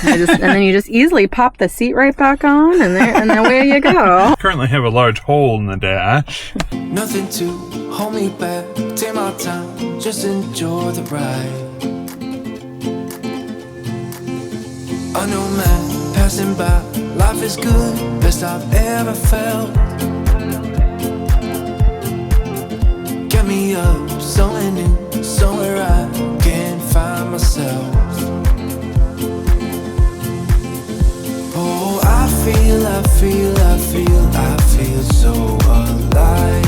And then you just easily pop the seat right back on, and away you go. Currently have a large hole in the dash. Nothing to hold me back. Take my time, just enjoy the ride. I know, man, passing by. Life is good, best I've ever felt. Get me up, somewhere new, somewhere I can find myself. Oh, I feel so alive.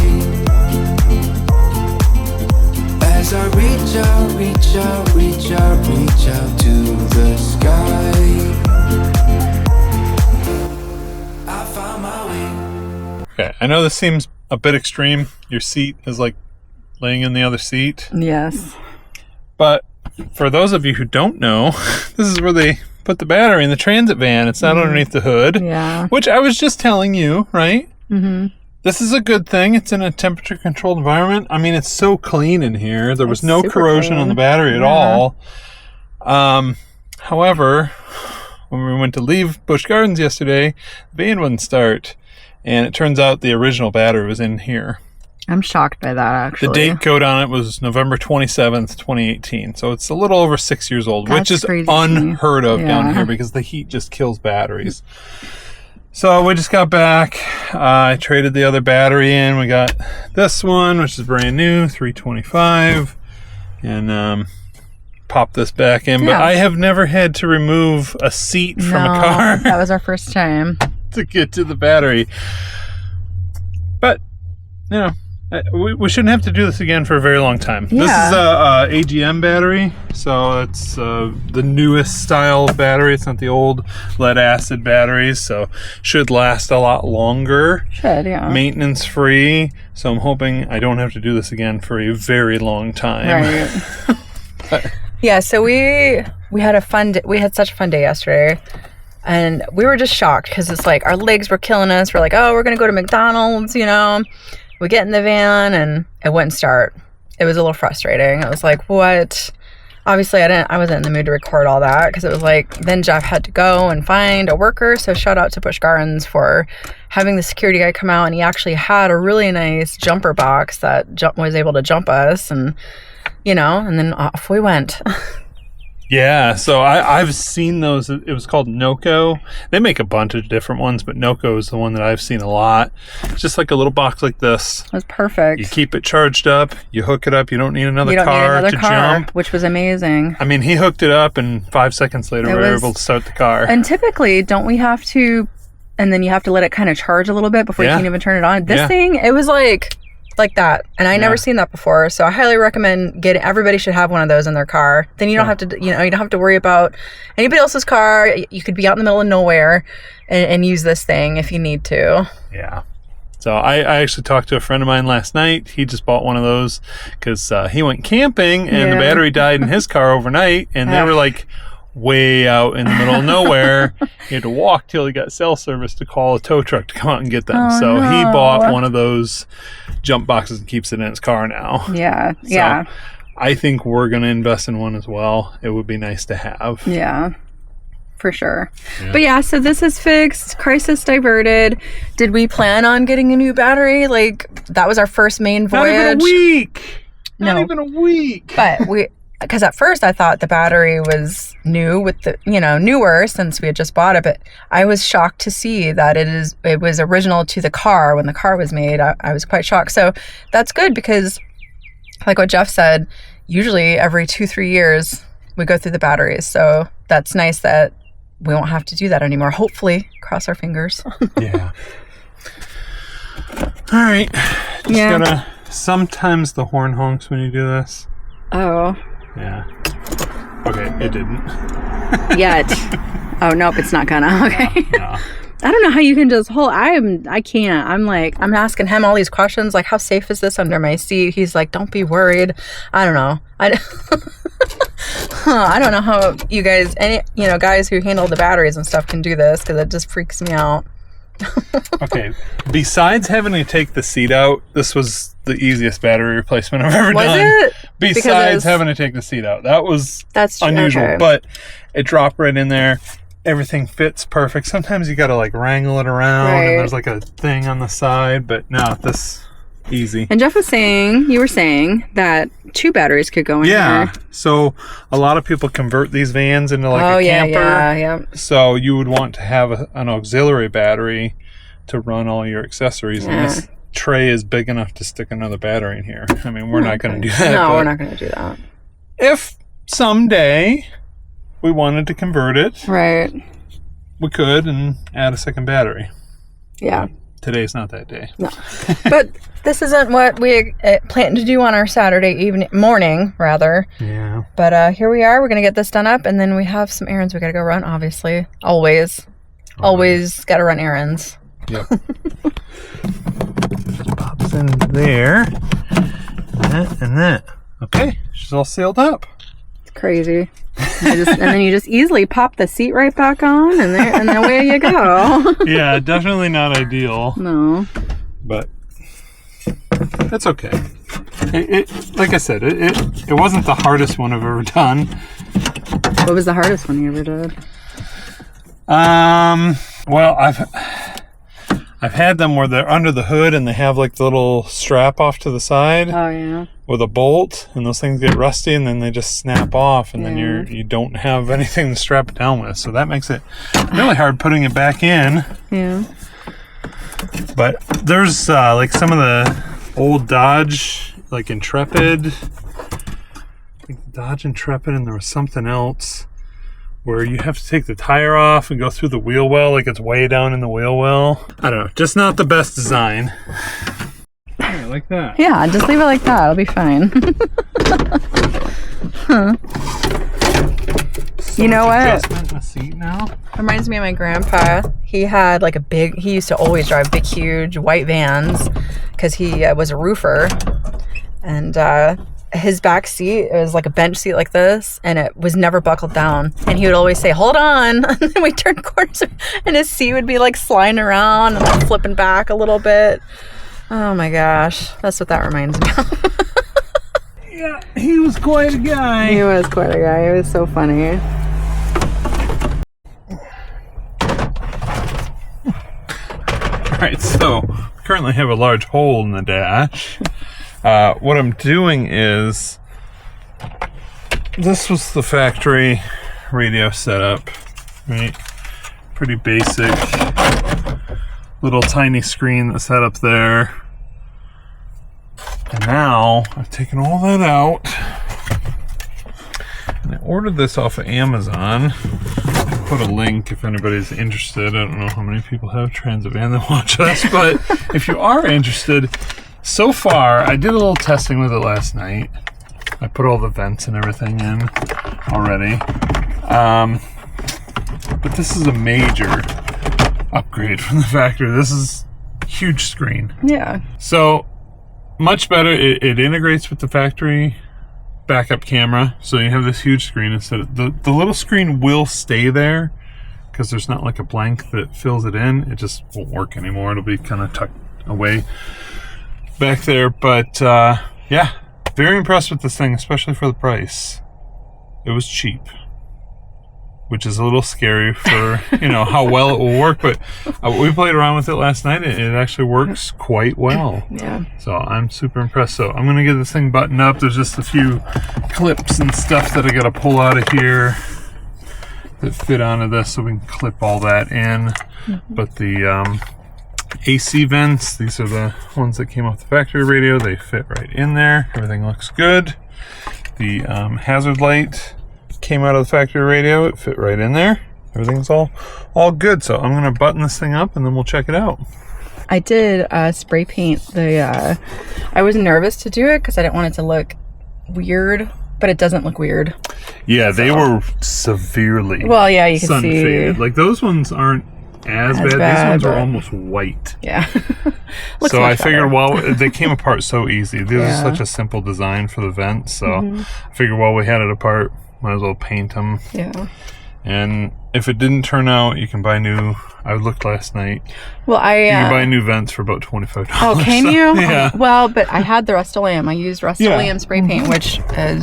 As I reach out to the sky. I found my way. Okay, I know this seems a bit extreme. Your seat is like laying in the other seat. Yes. But for those of you who don't know, this is where they put the battery in the transit van. It's not underneath the hood. Yeah. Which I was just telling you, right? Mm-hmm. This is a good thing. It's in a temperature-controlled environment. I mean, it's so clean in here. There was no corrosion on the battery at all. However, when we went to leave Busch Gardens yesterday, the van wouldn't start. And it turns out the original battery was in here. I'm shocked by that, actually. The date code on it was November 27th, 2018. So it's a little over 6 years old, which is unheard of down here because the heat just kills batteries. So we just got back. I traded the other battery in. We got this one, which is brand new, 325. And pop this back in. But I have never had to remove a seat from a car. That was our first time. To get to the battery. But, you know, we shouldn't have to do this again for a very long time. Yeah. This is a AGM battery, so it's the newest style of battery. It's not the old lead acid batteries, so should last a lot longer. Should, yeah. Maintenance free, so I'm hoping I don't have to do this again for a very long time. Right. Yeah, so we had a fun day. We had such a fun day yesterday. And we were just shocked because it's like our legs were killing us. We're like, oh, we're going to go to McDonald's, you know. We get in the van and it wouldn't start. It was a little frustrating. I was like, what? Obviously, I wasn't in the mood to record all that because it was like, then Jeff had to go and find a worker. So shout out to Busch Gardens for having the security guy come out. And he actually had a really nice jumper box that was able to jump us. And, you know, and then off we went. Yeah, so I've seen those. It was called Noco. They make a bunch of different ones, but Noco is the one that I've seen a lot. It's just like a little box like this. It was perfect. You keep it charged up. You hook it up. You don't need another car to jump. Which was amazing. I mean, he hooked it up, and 5 seconds later, we were able to start the car. And typically, don't we have to... And then you have to let it kind of charge a little bit before you can even turn it on. This thing, it was like that, and I never seen that before. So I highly recommend getting. Everybody should have one of those in their car. Then you don't have to, you don't have to worry about anybody else's car. You could be out in the middle of nowhere and use this thing if you need to. Yeah. So I actually talked to a friend of mine last night. He just bought one of those because he went camping and the battery died in his car overnight, and they were like way out in the middle of nowhere. He had to walk till he got cell service to call a tow truck to come out and get them. He bought one of those jump boxes and keeps it in his car now. Yeah. So I think we're going to invest in one as well. It would be nice to have. Yeah, for sure. But so this is fixed. Crisis diverted. Did we plan on getting a new battery? Like, that was our first main voyage. Not even a week. Not even a week. But because at first I thought the battery was new with the, newer since we had just bought it. But I was shocked to see that it was original to the car when the car was made. I was quite shocked. So that's good because, like what Jeff said, usually every 2-3 years we go through the batteries. So that's nice that we won't have to do that anymore. Hopefully, cross our fingers. Yeah. All right. Just sometimes the horn honks when you do this. Oh. Yeah. Okay, it didn't. Yet. Oh, nope, it's not gonna. Okay. No. I don't know how you can just hold. I can't. I'm asking him all these questions, like, how safe is this under my seat? He's like, don't be worried. I don't know. I don't know how you guys, guys who handle the batteries and stuff can do this, because it just freaks me out. Okay, besides having to take the seat out, this was the easiest battery replacement I've ever done. Was it? Besides having to take the seat out. That's unusual, okay. but it dropped right in there. Everything fits perfect. Sometimes you got to like wrangle it around and there's like a thing on the side, but no, this easy. And Jeff was saying, you were saying that 2 batteries could go in here. So a lot of people convert these vans into like a camper. Yeah. So you would want to have an auxiliary battery to run all your accessories. And this tray is big enough to stick another battery in here. I mean, we're not going to do that. No, we're not going to do that. If someday we wanted to convert it, right, we could and add a second battery. Yeah. Today's not that day. No. But this isn't what we planned to do on our Saturday morning, rather. Yeah. But here we are. We're going to get this done up, and then we have some errands we got to go run, obviously. Always got to run errands. Yep. Just pops in there. That and that. Okay. She's all sealed up. It's crazy. And then you just easily pop the seat right back on, and away you go. Yeah, definitely not ideal. No. But it's okay. It like I said, it wasn't the hardest one I've ever done. What was the hardest one you ever did? Well, I've had them where they're under the hood and they have like the little strap off to the side. Oh yeah. With a bolt, and those things get rusty, and then they just snap off, and then you don't have anything to strap it down with. So that makes it really hard putting it back in. Yeah. But there's like some of the old Dodge, like Intrepid. I think Dodge Intrepid, and there was something else where you have to take the tire off and go through the wheel well, like it's way down in the wheel well. I don't know, just not the best design. Yeah, like that. Yeah, just leave it like that. It'll be fine. Huh. You know what? Adjustment in the seat now. Reminds me of my grandpa. He had like he used to always drive big, huge white vans because he was a roofer. And his back seat, it was like a bench seat like this, and it was never buckled down. And he would always say, "Hold on." And then we turned corners, and his seat would be like sliding around and like flipping back a little bit. Oh my gosh, that's what that reminds me of. Yeah, he was quite a guy. He was quite a guy. He was so funny. Alright, so currently have a large hole in the dash. What I'm doing is, this was the factory radio setup, right? Pretty basic. Little tiny screen that's set up there. And now I've taken all that out. And I ordered this off of Amazon. I'll put a link if anybody's interested. I don't know how many people have Transvan that watch us, but if you are interested, so far I did a little testing with it last night. I put all the vents and everything in already. But this is a major upgrade from the factory. This is huge screen. Yeah. So much better. It integrates with the factory backup camera. So you have this huge screen instead of the little screen will stay there because there's not like a blank that fills it in. It just won't work anymore. It'll be kind of tucked away back there. But yeah, very impressed with this thing, especially for the price. It was cheap, which is a little scary for, how well it will work. But we played around with it last night, and it actually works quite well. Yeah. So I'm super impressed. So I'm going to get this thing buttoned up. There's just a few clips and stuff that I got to pull out of here that fit onto this, so we can clip all that in. Mm-hmm. But the AC vents, these are the ones that came off the factory radio. They fit right in there. Everything looks good. The hazard light came out of the factory radio. It fit right in there. Everything's all good. So I'm gonna button this thing up and then we'll check it out. I did spray paint the I was nervous to do it because I didn't want it to look weird, but it doesn't look weird. Yeah, they were severely you can sun see faded. Like those ones aren't as bad. These ones are almost white. Yeah. So I figured, they came apart so easy. This is such a simple design for the vents. So I figured, we had it apart, might as well paint them. Yeah. And if it didn't turn out, you can buy new. I looked last night. Well, you can buy new vents for about $25. Oh, can you? Yeah. Well, but I had the Rust-Oleum. I used Rust-Oleum spray paint, which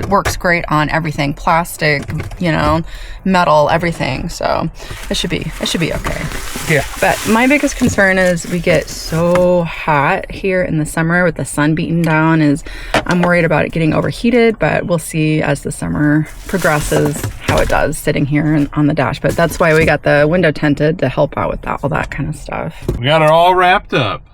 works great on everything, plastic, metal, everything. So it should be okay. Yeah. But my biggest concern is we get so hot here in the summer with the sun beating down. I'm worried about it getting overheated, but we'll see as the summer progresses how it does sitting here on the dash. But that's why we got the window tinted to help out with all that kind of stuff. We got it all wrapped up.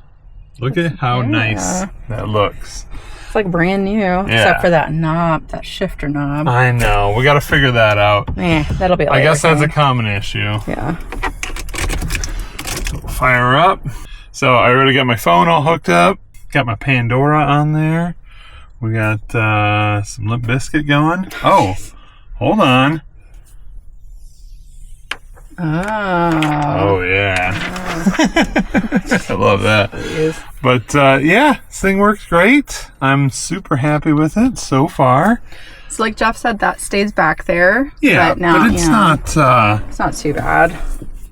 Look at how nice that looks. It's like brand new, except for that knob, that shifter knob. I know. We got to figure that out. That'll be. I guess that's a common issue. Yeah. So we'll fire her up. So I already got my phone all hooked up. Got my Pandora on there. We got some Limp Bizkit going. Oh, hold on. Oh yeah. I love that. But this thing works great. I'm super happy with it so far. So like Jeff said, that stays back there. Yeah, but it's not it's not too bad.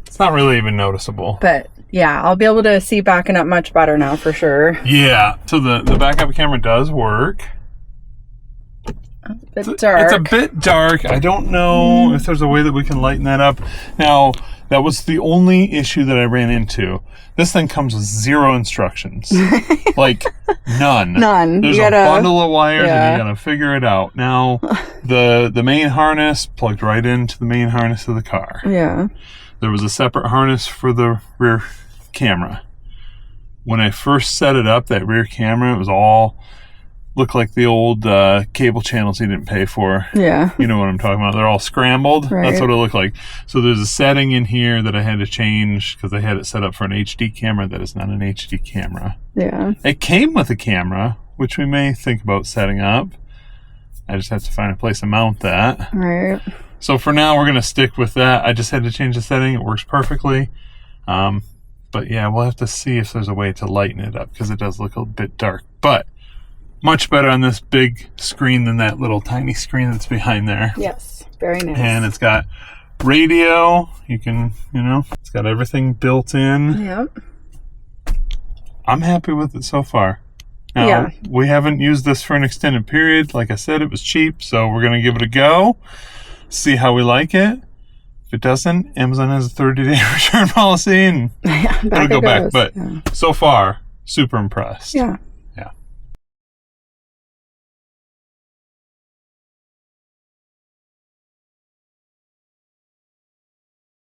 It's not really even noticeable. But yeah, I'll be able to see backing up much better now for sure. Yeah. So the backup camera does work. It's a bit dark. It's a bit dark. I don't know if there's a way that we can lighten that up. Now, that was the only issue that I ran into. This thing comes with 0 instructions. Like, none. None. There's a bundle of wires and you gotta figure it out. Now, the main harness plugged right into the main harness of the car. Yeah. There was a separate harness for the rear camera. When I first set it up, that rear camera, it was all... look like the old cable channels you didn't pay for. Yeah. You know what I'm talking about. They're all scrambled. Right. That's what it looked like. So there's a setting in here that I had to change because I had it set up for an HD camera that is not an HD camera. Yeah. It came with a camera, which we may think about setting up. I just have to find a place to mount that. Right. So for now, we're going to stick with that. I just had to change the setting. It works perfectly. But yeah, we'll have to see if there's a way to lighten it up because it does look a bit dark. But much better on this big screen than that little tiny screen that's behind there. Yes, very nice. And it's got radio. You can, it's got everything built in. Yep. I'm happy with it so far. Now, we haven't used this for an extended period. Like I said, it was cheap, so we're going to give it a go, see how we like it. If it doesn't, Amazon has a 30-day return policy, and it'll go back. But so far, super impressed. Yeah.